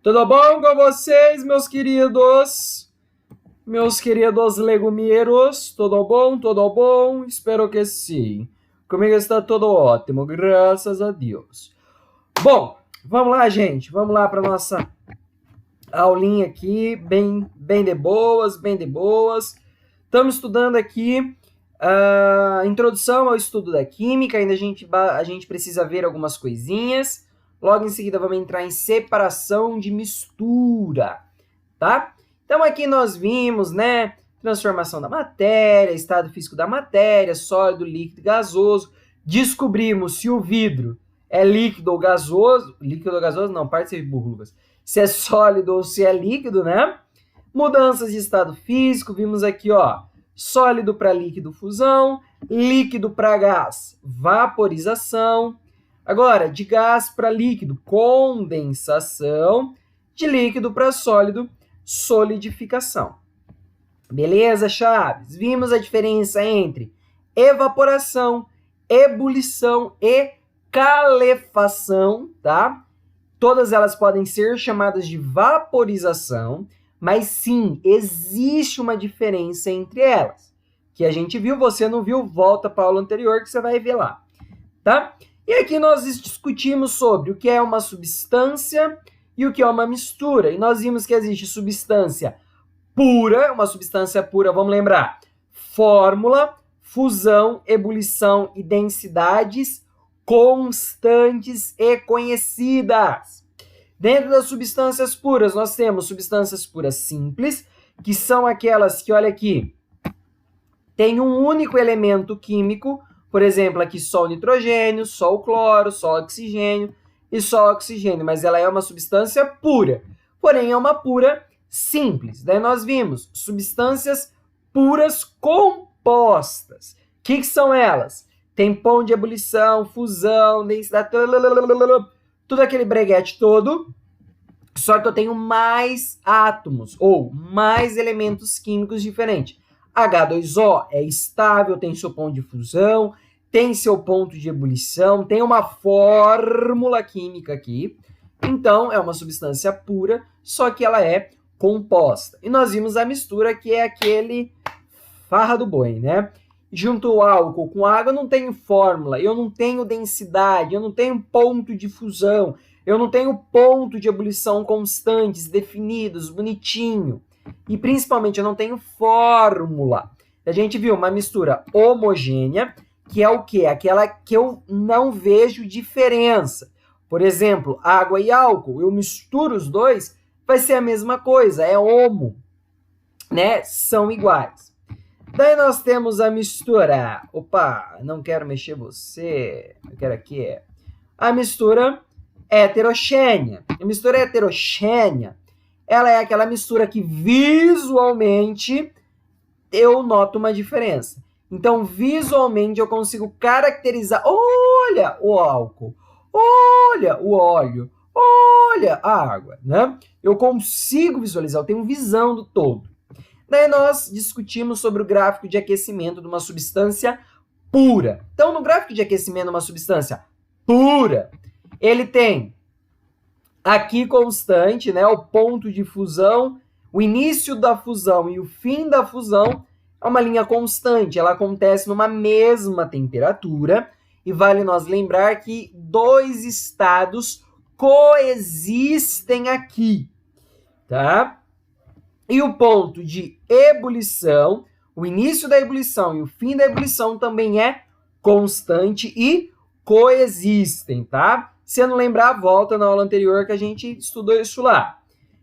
Tudo bom com vocês, meus queridos? Meus queridos legumeiros, tudo bom? Tudo bom? Espero que sim. Comigo está tudo ótimo, graças a Deus. Bom, vamos lá, gente. Vamos lá para nossa aulinha aqui, bem de boas, bem de boas. Estamos estudando aqui a introdução ao estudo da química. Ainda a gente precisa ver algumas coisinhas. Logo em seguida vamos entrar em separação de mistura, tá? Então aqui nós vimos, né, transformação da matéria, estado físico da matéria, sólido, líquido, gasoso. Descobrimos se o vidro é líquido ou gasoso não, parte de burro, Lucas. Se é sólido ou se é líquido, né? Mudanças de estado físico, vimos aqui, ó, sólido para líquido, fusão, líquido para gás, vaporização. Agora, de gás para líquido, condensação, de líquido para sólido, solidificação. Beleza, chaves? Vimos a diferença entre evaporação, ebulição e calefação, tá? Todas elas podem ser chamadas de vaporização, mas sim, existe uma diferença entre elas. Que a gente viu, você não viu, volta para a aula anterior que você vai ver lá, tá? E aqui nós discutimos sobre o que é uma substância e o que é uma mistura. E nós vimos que existe substância pura, uma substância pura, vamos lembrar, fórmula, fusão, ebulição e densidades constantes e conhecidas. Dentro das substâncias puras, nós temos substâncias puras simples, que são aquelas que, olha aqui, tem um único elemento químico. Por exemplo, aqui só o nitrogênio, só o cloro, só o oxigênio e só o oxigênio, mas ela é uma substância pura, porém é uma pura simples. Daí nós vimos substâncias puras compostas. O que são elas? Tem ponto de ebulição, fusão, densidade, tudo aquele breguete todo, só que eu tenho mais átomos ou mais elementos químicos diferentes. H2O é estável, tem seu ponto de fusão, tem seu ponto de ebulição, tem uma fórmula química aqui. Então, é uma substância pura, só que ela é composta. E nós vimos a mistura, que é aquele farra do boi, né? Junto o álcool com água, eu não tenho fórmula, eu não tenho densidade, eu não tenho ponto de fusão, eu não tenho ponto de ebulição constantes, definidos, bonitinho. E principalmente eu não tenho fórmula. A gente viu uma mistura homogênea, que é o quê? Aquela que eu não vejo diferença. Por exemplo, água e álcool, eu misturo os dois, vai ser a mesma coisa, é homo, né? São iguais. Daí nós temos a mistura. Opa, não quero mexer você, eu quero aqui. A mistura heterogênea. A mistura heterogênea, ela é aquela mistura que visualmente eu noto uma diferença. Então, visualmente eu consigo caracterizar. Olha o álcool, olha o óleo, olha a água, né? Eu consigo visualizar, eu tenho visão do todo. Daí nós discutimos sobre o gráfico de aquecimento de uma substância pura. Então, no gráfico de aquecimento de uma substância pura, ele tem aqui constante, né, o ponto de fusão, o início da fusão e o fim da fusão é uma linha constante, ela acontece numa mesma temperatura, e vale nós lembrar que dois estados coexistem aqui, tá? E o ponto de ebulição, o início da ebulição e o fim da ebulição também é constante e coexistem, tá? Se não lembrar, volta na aula anterior que a gente estudou isso lá.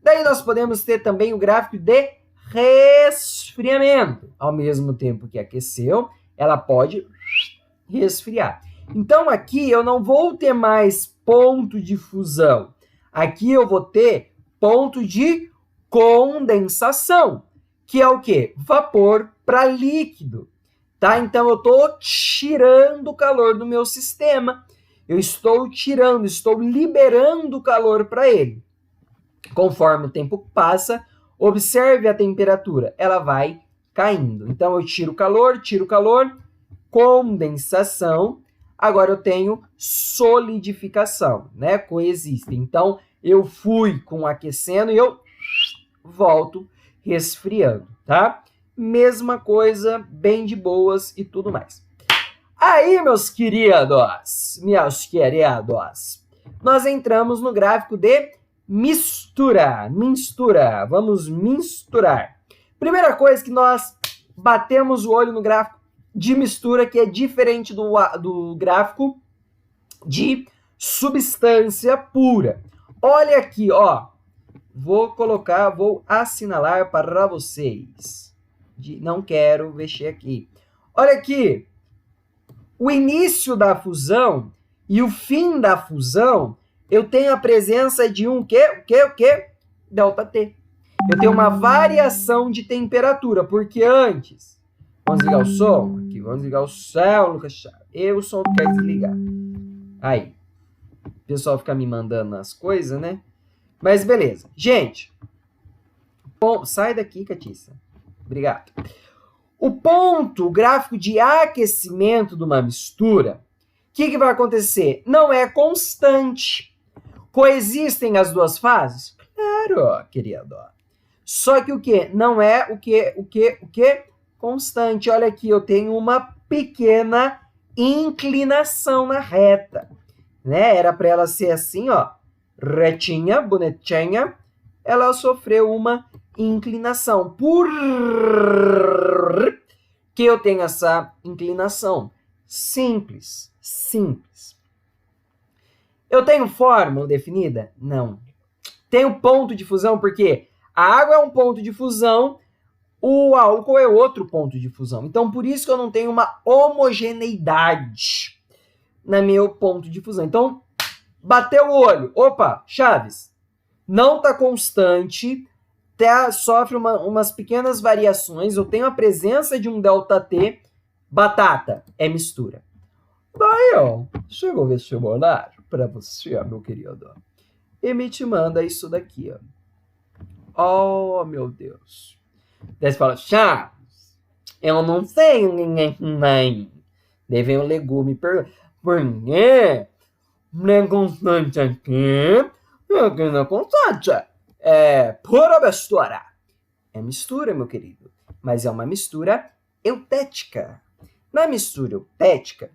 Daí nós podemos ter também o gráfico de resfriamento. Ao mesmo tempo que aqueceu, ela pode resfriar. Então, aqui eu não vou ter mais ponto de fusão. Aqui eu vou ter ponto de condensação, que é o quê? Vapor para líquido, tá? Então, eu estou tirando o calor do meu sistema. Eu estou tirando, estou liberando calor para ele. Conforme o tempo passa, observe a temperatura, ela vai caindo. Então, eu tiro calor, condensação. agora eu tenho solidificação, né? Coexistem. Então, eu fui com aquecendo e eu volto resfriando, tá? Mesma coisa, bem de boas e tudo mais. Aí, meus queridos, nós entramos no gráfico de mistura. Vamos misturar. Primeira coisa que nós batemos o olho no gráfico de mistura, que é diferente do gráfico de substância pura. Olha aqui, ó. Vou assinalar para vocês. Não quero mexer aqui. Olha aqui. O início da fusão e o fim da fusão, eu tenho a presença de um quê? ΔT. Eu tenho uma variação de temperatura, porque antes... Vamos desligar o som? Aqui, vamos desligar o som, Lucas Chaves. O som quer desligar. Aí. O pessoal fica me mandando as coisas, né? Mas beleza. Gente. Sai daqui, Catiça. Obrigado. O gráfico de aquecimento de uma mistura, o que vai acontecer? Não é constante. Coexistem as duas fases? Claro, querido. Só que o quê? Não é o quê? Constante. Olha aqui, eu tenho uma pequena inclinação na reta, né? Era para ela ser assim, ó, retinha, bonitinha. Ela sofreu uma inclinação. Por que eu tenho essa inclinação? Simples. Eu tenho fórmula definida? Não. Tenho ponto de fusão, porque a água é um ponto de fusão, o álcool é outro ponto de fusão. Então, por isso que eu não tenho uma homogeneidade no meu ponto de fusão. Então, bateu o olho. Opa, Chaves, não está constante, sofre umas pequenas variações. Eu tenho a presença de um ΔT. Batata é mistura. Daí, ó, chegou o vestibular para você, meu querido. E me te manda isso daqui, ó. Oh, meu Deus. Daí você fala, Chaves, eu não sei ninguém nem. Daí vem o legume pergunta, por quê? Não é constante aqui, aqui não é constante. É pura mistura. É mistura, meu querido. Mas é uma mistura eutética. Na mistura eutética,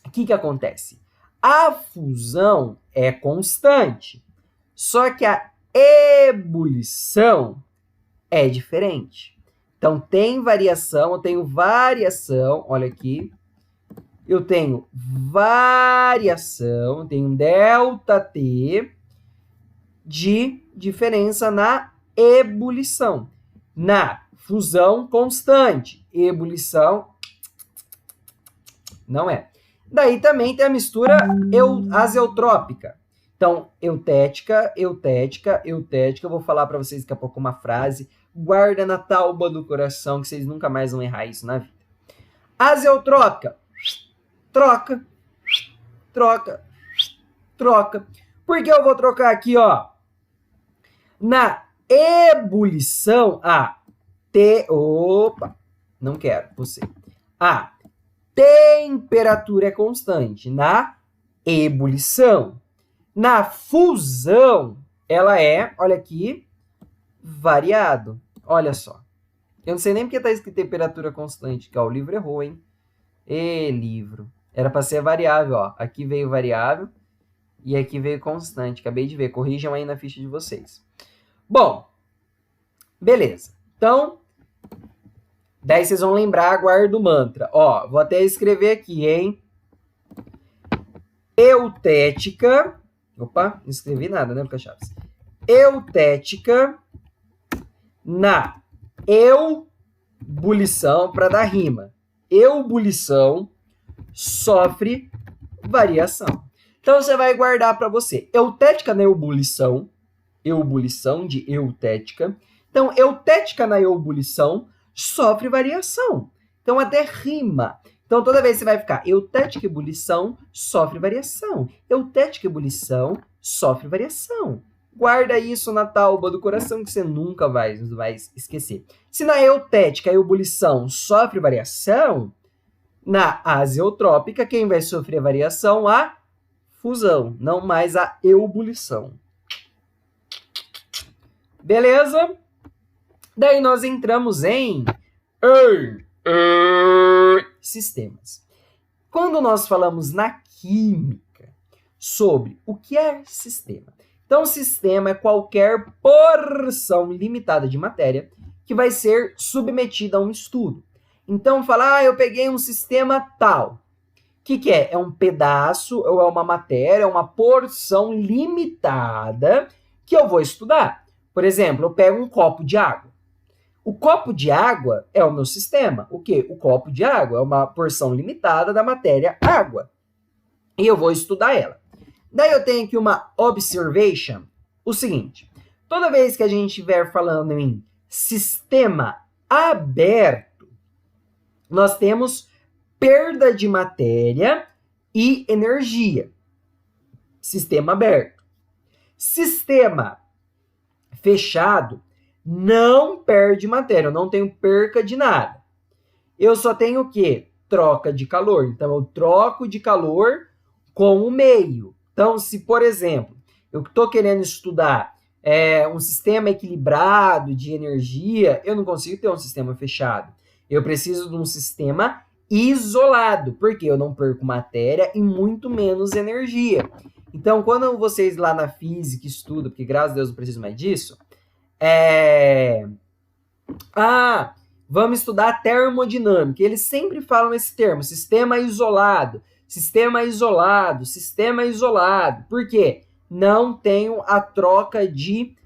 o que acontece? A fusão é constante. Só que a ebulição é diferente. Então, tem variação, eu tenho variação, olha aqui. Eu tenho variação, eu tenho um ΔT de diferença na ebulição. Na fusão constante, ebulição não é. Daí também tem a mistura azeotrópica. Então, eutética, eu vou falar para vocês daqui a pouco uma frase, guarda na tauba do coração que vocês nunca mais vão errar isso na vida. Azeotrópica, troca. Por que eu vou trocar aqui, ó? Na ebulição, não quero você. A temperatura é constante. Na ebulição. Na fusão, ela é, olha aqui, variado. Olha só. Eu não sei nem porque está escrito temperatura constante, que ó, o livro errou, hein? Livro. Era para ser variável, ó. Aqui veio variável e aqui veio constante. Acabei de ver. Corrijam aí na ficha de vocês. Bom, beleza. Então, daí vocês vão lembrar, guarda o mantra. Ó, vou até escrever aqui, hein? Eutética. Opa, não escrevi nada, né, Lucas Chaves? Eutética na ebulição, para dar rima. Ebulição sofre variação. Então, você vai guardar para você. Eutética na ebulição de eutética. Então, eutética na ebulição sofre variação. Então, até rima. Então, toda vez você vai ficar eutética ebulição sofre variação. Eutética ebulição sofre variação. Guarda isso na tauba do coração que você nunca vai esquecer. Se na eutética a ebulição sofre variação, Na azeotrópica, quem vai sofrer variação? A fusão, não mais a ebulição. Beleza? Daí nós entramos em sistemas. Quando nós falamos na química sobre o que é sistema, então sistema é qualquer porção limitada de matéria que vai ser submetida a um estudo. Então falar, eu peguei um sistema tal. O que é? É um pedaço, ou é uma matéria, é uma porção limitada que eu vou estudar. Por exemplo, eu pego um copo de água. O copo de água é o meu sistema. O quê? O copo de água é uma porção limitada da matéria água. E eu vou estudar ela. Daí eu tenho aqui uma observation. O seguinte, toda vez que a gente estiver falando em sistema aberto, nós temos perda de matéria e energia. Sistema aberto. Sistema fechado não perde matéria, eu não tenho perca de nada. Eu só tenho o quê? Troca de calor. Então, eu troco de calor com o meio. Então, se, por exemplo, eu estou querendo estudar um sistema equilibrado de energia, eu não consigo ter um sistema fechado. Eu preciso de um sistema isolado, porque eu não perco matéria e muito menos energia. Então, quando vocês lá na física estudam, porque graças a Deus não preciso mais disso, vamos estudar termodinâmica. Eles sempre falam esse termo, sistema isolado, sistema isolado, sistema isolado. Por quê? Não tenho a troca de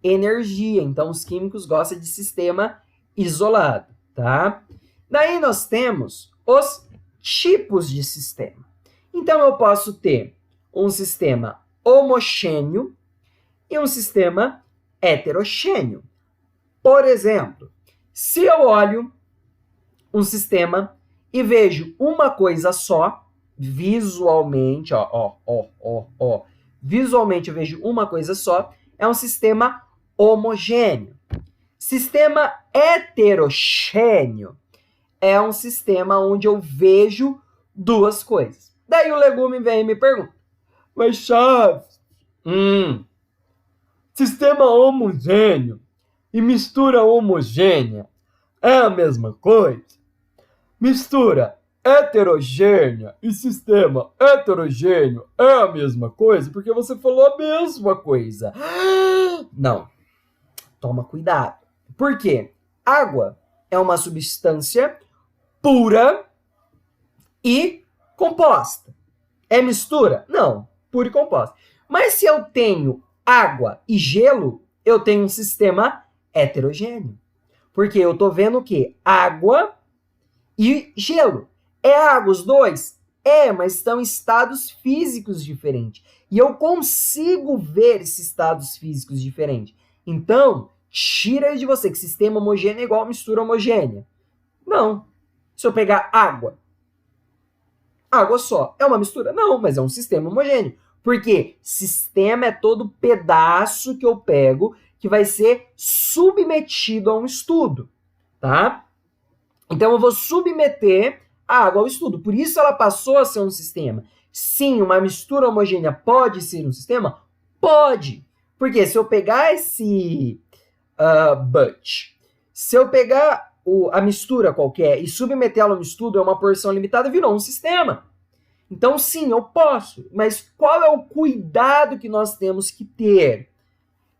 energia. Então, os químicos gostam de sistema isolado, tá? Daí nós temos os tipos de sistema. Então, eu posso ter um sistema homogêneo e um sistema heterogêneo. Por exemplo, se eu olho um sistema e vejo uma coisa só, visualmente, visualmente eu vejo uma coisa só, é um sistema homogêneo. Sistema heterogêneo é um sistema onde eu vejo duas coisas. Daí o legume vem e me pergunta, mas Chaves, sistema homogêneo e mistura homogênea é a mesma coisa? Mistura heterogênea e sistema heterogêneo é a mesma coisa? Porque você falou a mesma coisa. Não. Toma cuidado. Por quê? Água é uma substância pura e composta. É mistura? Não. Pura e composta. Mas se eu tenho água e gelo, eu tenho um sistema heterogêneo. Porque eu tô vendo o quê? Água e gelo. É água os dois? É, mas estão em estados físicos diferentes. E eu consigo ver esses estados físicos diferentes. Então, tira aí de você que sistema homogêneo é igual a mistura homogênea. Não. Se eu pegar água só, é uma mistura? Não, mas é um sistema homogêneo. Porque sistema é todo pedaço que eu pego que vai ser submetido a um estudo, tá? Então, eu vou submeter a água ao estudo. Por isso, ela passou a ser um sistema. Sim, uma mistura homogênea pode ser um sistema? Pode. Porque se eu pegar esse se eu pegar a mistura qualquer e submetê-la a um estudo, é uma porção limitada, virou um sistema. Então, sim, eu posso. Mas qual é o cuidado que nós temos que ter?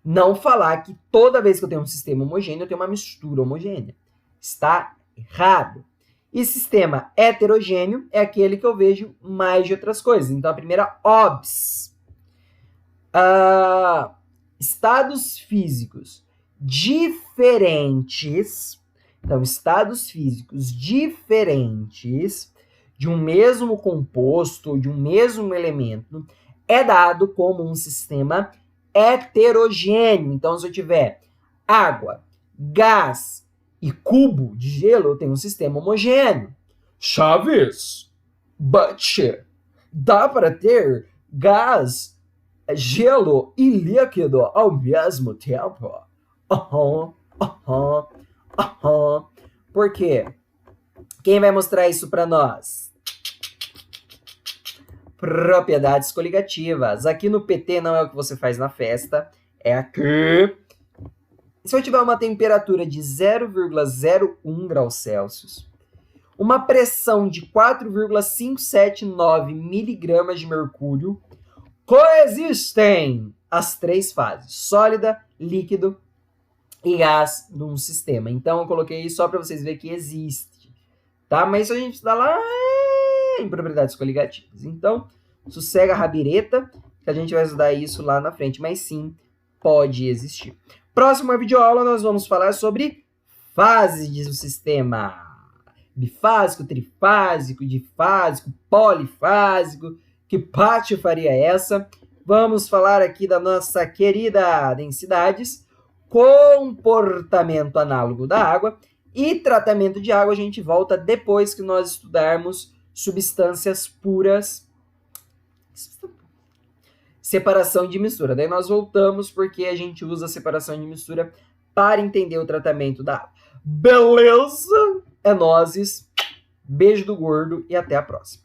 Não falar que toda vez que eu tenho um sistema homogêneo, eu tenho uma mistura homogênea. Está errado. E sistema heterogêneo é aquele que eu vejo mais de outras coisas. Então, a primeira, OBS. Estados físicos diferentes. Então, estados físicos diferentes de um mesmo composto, de um mesmo elemento, é dado como um sistema heterogêneo. Então, se eu tiver água, gás e cubo de gelo, eu tenho um sistema homogêneo. Chaves, dá para ter gás, gelo e líquido ao mesmo tempo? Por quê? O Quem vai mostrar isso para nós? Propriedades coligativas. Aqui no PT não é o que você faz na festa, é aqui. Se eu tiver uma temperatura de 0,01 graus Celsius, uma pressão de 4,579 miligramas de mercúrio, coexistem as três fases, sólida, líquido e gás num sistema. Então, eu coloquei isso só para vocês verem que existe, tá? Mas isso a gente está lá em propriedades coligativas. Então, sossega a rabireta, que a gente vai estudar isso lá na frente. Mas sim, pode existir. Próxima videoaula, nós vamos falar sobre fases do sistema. Bifásico, trifásico, difásico, polifásico. Que patifaria é essa? Vamos falar aqui da nossa querida densidades, comportamento análogo da água e tratamento de água. A gente volta depois que nós estudarmos substâncias puras, separação de mistura. Daí nós voltamos porque a gente usa a separação de mistura para entender o tratamento da água. Beleza? É nóis. Beijo do gordo e até a próxima.